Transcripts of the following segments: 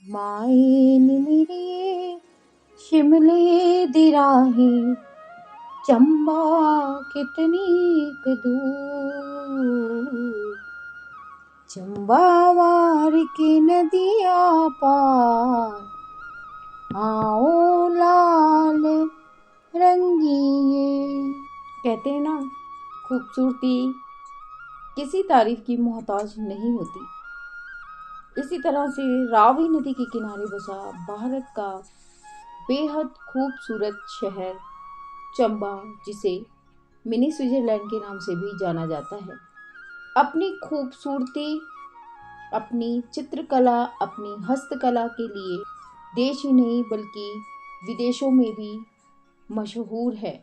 माए नी मेरी शिमले दी राहें चंबा कितनी दूर। चंबा वार के नदिया पार आओ लाल रंगिए। कहते हैं ना, खूबसूरती किसी तारीफ की मोहताज नहीं होती। इसी तरह से रावी नदी के किनारे बसा भारत का बेहद खूबसूरत शहर चंबा, जिसे मिनी स्विट्जरलैंड के नाम से भी जाना जाता है, अपनी खूबसूरती, अपनी चित्रकला, अपनी हस्तकला के लिए देश ही नहीं बल्कि विदेशों में भी मशहूर है।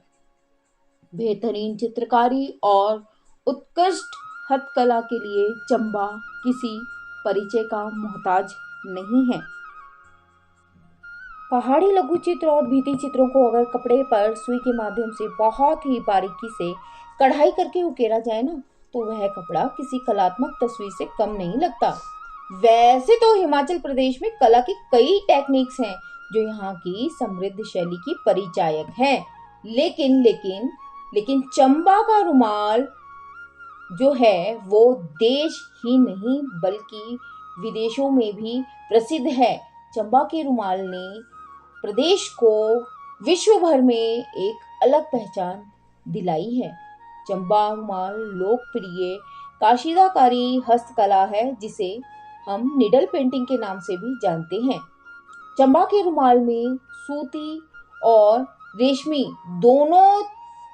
बेहतरीन चित्रकारी और उत्कृष्ट हस्तकला के लिए चंबा किसी परिचय का मोहताज नहीं है। पहाड़ी लघु चित्र और भित्ति चित्रों को अगर कपड़े पर सुई के माध्यम से बहुत ही बारीकी से कढ़ाई करके उकेरा जाए ना, तो वह कपड़ा किसी कलात्मक तस्वीर से कम नहीं लगता। वैसे तो हिमाचल प्रदेश में कला की कई टेक्निक्स हैं जो यहाँ की समृद्ध शैली की परिचायक हैं, लेकिन लेकिन लेकिन चंबा का रुमाल जो है वो देश ही नहीं बल्कि विदेशों में भी प्रसिद्ध है। चंबा के रुमाल ने प्रदेश को विश्व भर में एक अलग पहचान दिलाई है। चंबा रुमाल लोकप्रिय काशीदाकारी हस्तकला है जिसे हम निडल पेंटिंग के नाम से भी जानते हैं। चंबा के रुमाल में सूती और रेशमी दोनों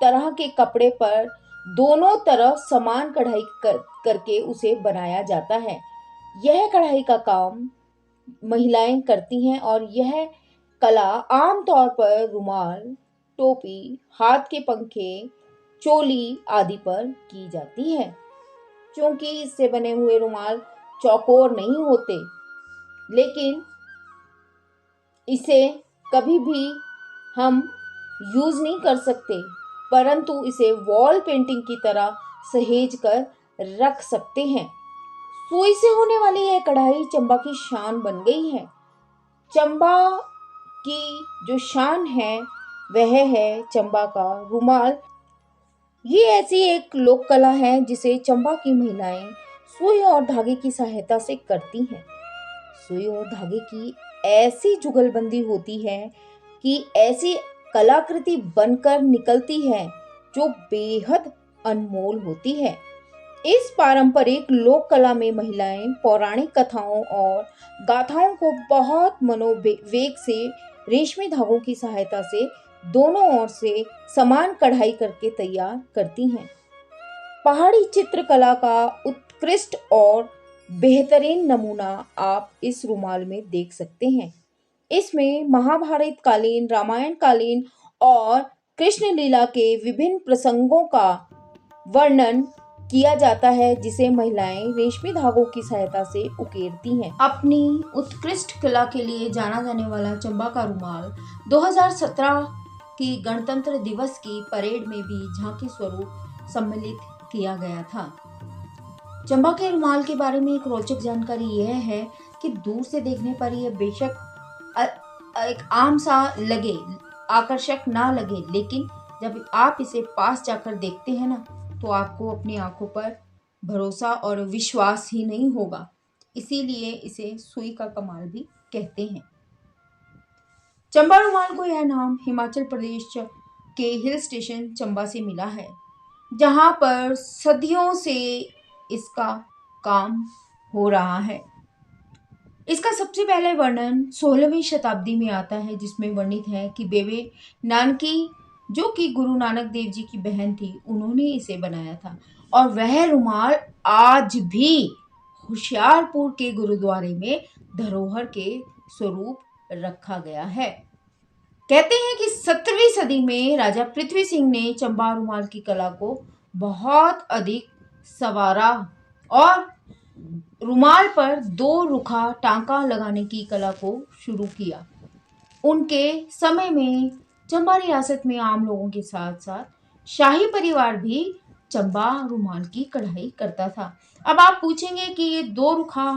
तरह के कपड़े पर दोनों तरफ समान कढ़ाई करके उसे बनाया जाता है। यह कढ़ाई का काम महिलाएं करती हैं और यह कला आमतौर पर रुमाल, टोपी, हाथ के पंखे, चोली आदि पर की जाती है। क्योंकि इससे बने हुए रुमाल चौकोर नहीं होते, लेकिन इसे कभी भी हम यूज नहीं कर सकते, परंतु इसे वॉल पेंटिंग की तरह सहेज कर रख सकते हैं। सुई से होने वाली यह कढ़ाई चंबा की शान बन गई है। चंबा की जो शान है वह है चंबा का रुमाल। ये ऐसी एक लोक कला है जिसे चंबा की महिलाएं सुई और धागे की सहायता से करती हैं। सुई और धागे की ऐसी जुगलबंदी होती है कि ऐसी कलाकृति बनकर निकलती है जो बेहद अनमोल होती है। इस पारंपरिक लोक कला में महिलाएं पौराणिक कथाओं और गाथाओं को बहुत मनोवेग से रेशमी धागों की सहायता से दोनों ओर से समान कढ़ाई करके तैयार करती हैं। पहाड़ी चित्रकला का उत्कृष्ट और बेहतरीन नमूना आप इस रुमाल में देख सकते हैं। इसमें महाभारत कालीन, रामायण कालीन और कृष्ण लीला के विभिन्न प्रसंगों का वर्णन किया जाता है जिसे महिलाएं रेशमी धागों की सहायता से उकेरती हैं। अपनी उत्कृष्ट कला के लिए जाना जाने वाला चंबा का रुमाल 2017 की गणतंत्र दिवस की परेड में भी झांकी स्वरूप सम्मिलित किया गया था। चंबा के रुमाल के बारे में एक रोचक जानकारी यह है कि दूर से देखने पर यह बेशक एक आम सा लगे, आकर्षक ना लगे, लेकिन जब आप इसे पास जाकर देखते हैं ना, तो आपको अपनी आंखों पर भरोसा और विश्वास ही नहीं होगा। इसीलिए इसे सुई का कमाल भी कहते हैं। चंबा रुमाल को यह नाम हिमाचल प्रदेश के हिल स्टेशन चंबा से मिला है, जहां पर सदियों से इसका काम हो रहा है। इसका सबसे पहले वर्णन 16वीं शताब्दी में आता है, जिसमें वर्णित है कि बेबे नानकी, जो कि गुरु नानक देव जी की बहन थी, उन्होंने इसे बनाया था और वह रुमाल आज भी होशियारपुर के गुरुद्वारे में धरोहर के स्वरूप रखा गया है। कहते हैं कि 17वीं सदी में राजा पृथ्वी सिंह ने चंबा रुमाल की कला को बहुत अधिक संवारा और रुमाल पर 2 रुखा टांका लगाने की कला को शुरू किया। उनके समय में चंबा रियासत में आम लोगों के साथ साथ शाही परिवार भी चंबा रुमाल की कढ़ाई करता था। अब आप पूछेंगे कि ये 2 रुखा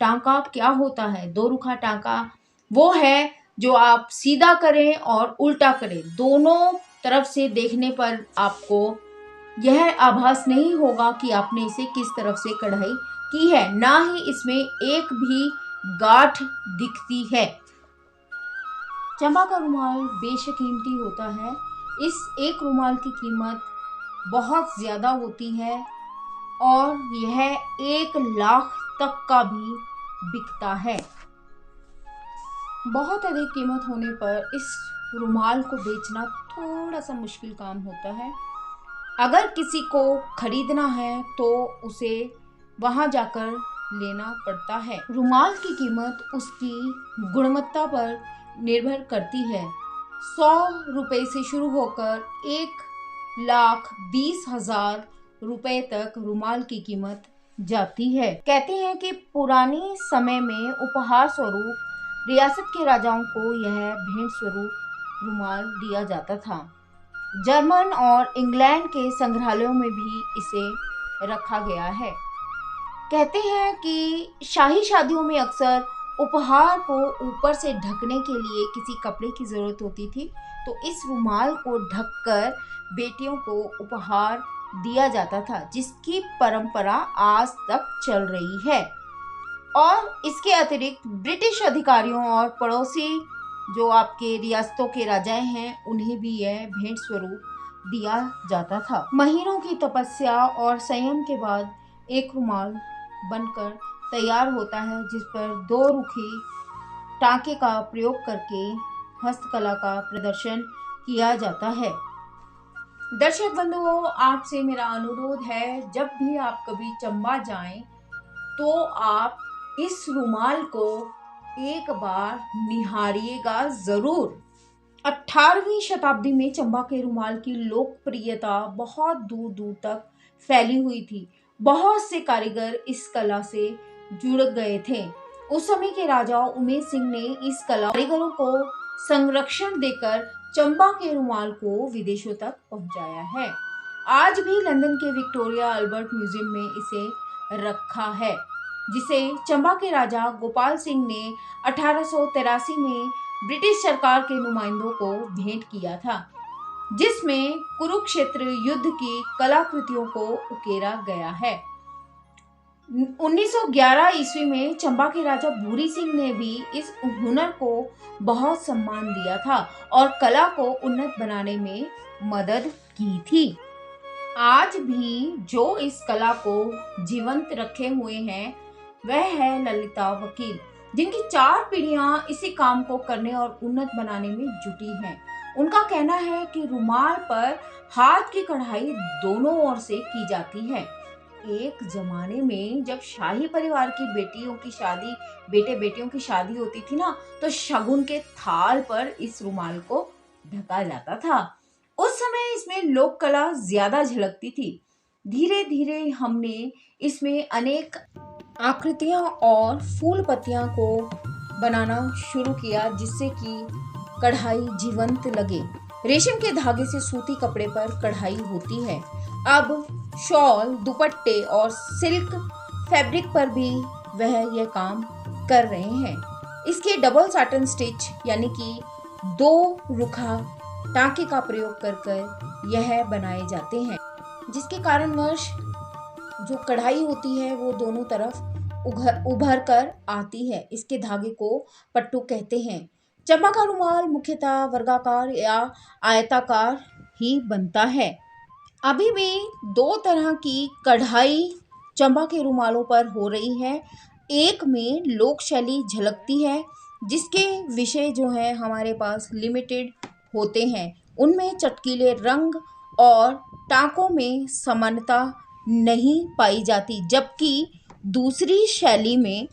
टांका क्या होता है। दो रुखा टांका वो है जो आप सीधा करें और उल्टा करें, दोनों तरफ से देखने पर आपको यह आभास नहीं होगा कि आपने इसे किस तरफ से कढ़ाई की है, ना ही इसमें एक भी गांठ दिखती है। चंपा का रुमाल बेशकीमती होता है। इस एक रुमाल की कीमत बहुत ज्यादा होती है और यह 1 लाख तक का भी बिकता है। बहुत अधिक कीमत होने पर इस रुमाल को बेचना थोड़ा सा मुश्किल काम होता है। अगर किसी को खरीदना है तो उसे वहां जाकर लेना पड़ता है। रुमाल की कीमत उसकी गुणवत्ता पर निर्भर करती है। 100 रुपए से शुरू होकर 1,20,000 रुपए तक रुमाल की कीमत जाती है। कहते हैं कि पुरानी समय में उपहार स्वरूप रियासत के राजाओं को यह भेंट स्वरूप रुमाल दिया जाता था। जर्मन और इंग्लैंड के संग्रहालयों में भी इसे रखा गया है। कहते हैं कि शाही शादियों में अक्सर उपहार को ऊपर से ढकने के लिए किसी कपड़े की जरूरत होती थी, तो इस रुमाल को ढककर बेटियों को उपहार दिया जाता था, जिसकी परंपरा आज तक चल रही है। और इसके अतिरिक्त ब्रिटिश अधिकारियों और पड़ोसी जो आपके रियासतों के राजाएं हैं, उन्हें भी यह भेंट स्वरूप दिया जाता था। महीनों की तपस्या और संयम के बाद एक रुमाल बनकर तैयार होता है, जिस पर 2 रुखी टांके का प्रयोग करके हस्तकला का प्रदर्शन किया जाता है। दर्शक बंधुओं, आपसे मेरा अनुरोध है, जब भी आप कभी चंबा जाएं तो आप इस रुमाल को एक बार निहारिएगा जरूर। 18वीं शताब्दी में चंबा के रुमाल की लोकप्रियता बहुत दूर दूर तक फैली हुई थी। बहुत से कारीगर इस कला से जुड़ गए थे। उस समय के राजा उमेर सिंह ने इस कला कारीगरों को संरक्षण देकर चंबा के रुमाल को विदेशों तक पहुंचाया है। आज भी लंदन के विक्टोरिया अल्बर्ट म्यूजियम में इसे रखा है, जिसे चंबा के राजा गोपाल सिंह ने 1883 में ब्रिटिश सरकार के नुमाइंदों को भेंट किया था, जिसमें कुरुक्षेत्र युद्ध की कलाकृतियों को उकेरा गया है। 1911 ईस्वी में चंबा के राजा भूरी सिंह ने भी इस हुनर को बहुत सम्मान दिया था और कला को उन्नत बनाने में मदद की थी। आज भी जो इस कला को जीवंत रखे हुए हैं वह है ललिता वकील, जिनकी 4 पीढ़ियां इसी काम को करने और उन्नत बनाने में जुटी हैं। उनका कहना है कि रुमाल पर हाथ की कढ़ाई दोनों ओर से की जाती है। एक जमाने में जब शाही परिवार की बेटियों की शादी, बेटे बेटियों की शादी होती थी ना, तो शगुन के थाल पर इस रुमाल को ढका जाता था। उस समय इसमें लोक कला ज्यादा झलकती थी। धीरे धीरे हमने इसमें अनेक आकृतियां और फूल पत्तियां को बनाना शुरू किया, जिससे कि कढ़ाई जीवंत लगे। रेशम के धागे से सूती कपड़े पर कढ़ाई होती है। अब शॉल, दुपट्टे और सिल्क फैब्रिक पर भी वह यह काम कर रहे हैं। इसके डबल साटन स्टिच यानी कि 2 रुखा टांके का प्रयोग कर यह बनाए जाते हैं, जिसके कारणवश जो कढ़ाई होती है वो दोनों तरफ उभर कर आती है। इसके धागे को पट्टू कहते हैं। चंबा का रुमाल मुख्यतः वर्गाकार या आयताकार ही बनता है। अभी भी 2 तरह की कढ़ाई चंबा के रुमालों पर हो रही है। एक में लोक शैली झलकती है, जिसके विषय जो है हमारे पास लिमिटेड होते हैं। उनमें चटकीले रंग और टांकों में समानता नहीं पाई जाती, जबकि दूसरी शैली में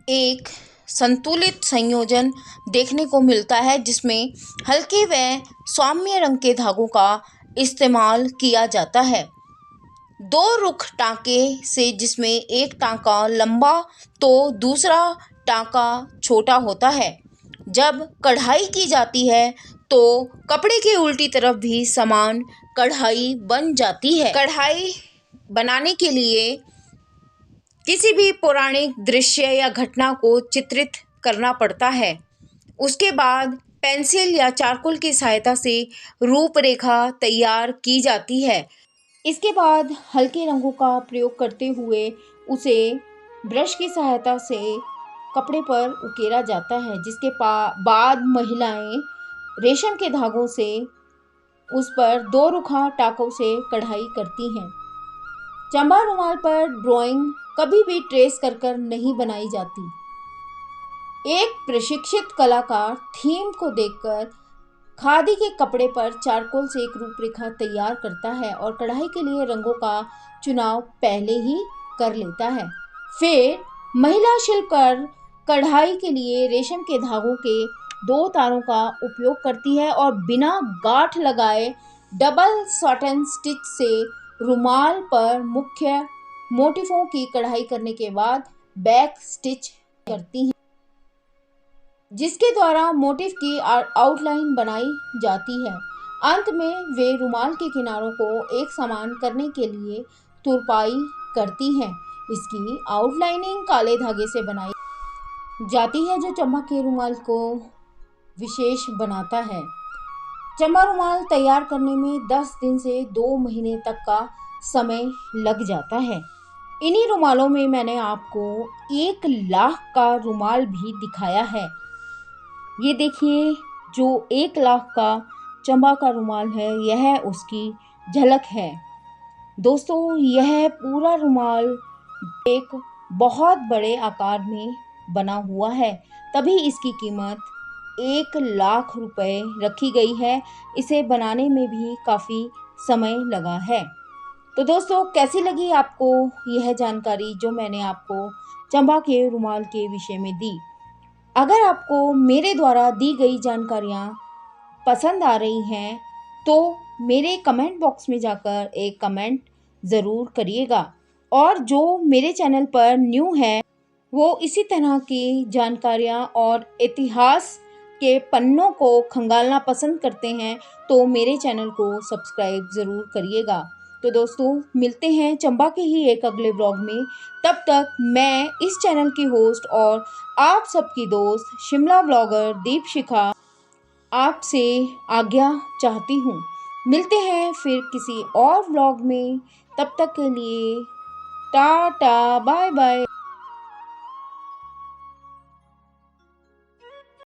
एक संतुलित संयोजन देखने को मिलता है, जिसमें हल्के व सौम्य रंग के धागों का इस्तेमाल किया जाता है। 2 रुख टांके से, जिसमें एक टांका लंबा तो दूसरा टांका छोटा होता है। जब कढ़ाई की जाती है तो कपड़े की उल्टी तरफ भी समान कढ़ाई बन जाती है। कढ़ाई बनाने के लिए किसी भी पौराणिक दृश्य या घटना को चित्रित करना पड़ता है। उसके बाद पेंसिल या चारकोल की सहायता से रूपरेखा तैयार की जाती है। इसके बाद हल्के रंगों का प्रयोग करते हुए उसे ब्रश की सहायता से कपड़े पर उकेरा जाता है, जिसके बाद महिलाएं रेशम के धागों से उस पर दो रुखा टाकों से कढ़ाई करती हैं। चंबा रुमाल पर ड्राइंग कभी भी ट्रेस कर नहीं बनाई जाती। एक प्रशिक्षित कलाकार थीम को देखकर खादी के कपड़े पर चारकोल से एक रूपरेखा तैयार करता है और कढ़ाई के लिए रंगों का चुनाव पहले ही कर लेता है। फिर महिला शिल्पकार कढ़ाई के लिए रेशम के धागों के दो तारों का उपयोग करती है और बिना गांठ लगाए डबल सॉटन स्टिच से रुमाल पर मुख्य मोटिफों की कढ़ाई करने के बाद बैक स्टिच करती हैं, जिसके द्वारा मोटिफ की आउटलाइन बनाई जाती है। अंत में वे रुमाल के किनारों को एक समान करने के लिए तुरपाई करती हैं। इसकी आउटलाइनिंग काले धागे से बनाई जाती है, जो चंबा के रुमाल को विशेष बनाता है। चंबा रुमाल तैयार करने में 10 दिन से 2 महीने तक का समय लग जाता है। इन्हीं रुमालों में मैंने आपको 1 लाख का रुमाल भी दिखाया है। ये देखिए, जो 1 लाख का चंबा का रुमाल है, यह उसकी झलक है। दोस्तों, यह पूरा रुमाल एक बहुत बड़े आकार में बना हुआ है, तभी इसकी कीमत 1 लाख रुपए रखी गई है। इसे बनाने में भी काफ़ी समय लगा है। तो दोस्तों, कैसी लगी आपको यह जानकारी जो मैंने आपको चंबा के रुमाल के विषय में दी? अगर आपको मेरे द्वारा दी गई जानकारियाँ पसंद आ रही हैं तो मेरे कमेंट बॉक्स में जाकर एक कमेंट ज़रूर करिएगा। और जो मेरे चैनल पर न्यू है वो इसी तरह की जानकारियाँ और इतिहास के पन्नों को खंगालना पसंद करते हैं तो मेरे चैनल को सब्सक्राइब ज़रूर करिएगा। तो दोस्तों, मिलते हैं चंबा के ही एक अगले व्लॉग में। तब तक मैं इस चैनल की होस्ट और आप सबकी दोस्त शिमला ब्लॉगर दीपशिखा आपसे आज्ञा चाहती हूँ। मिलते हैं फिर किसी और व्लॉग में। तब तक के लिए टाटा बाय बाय।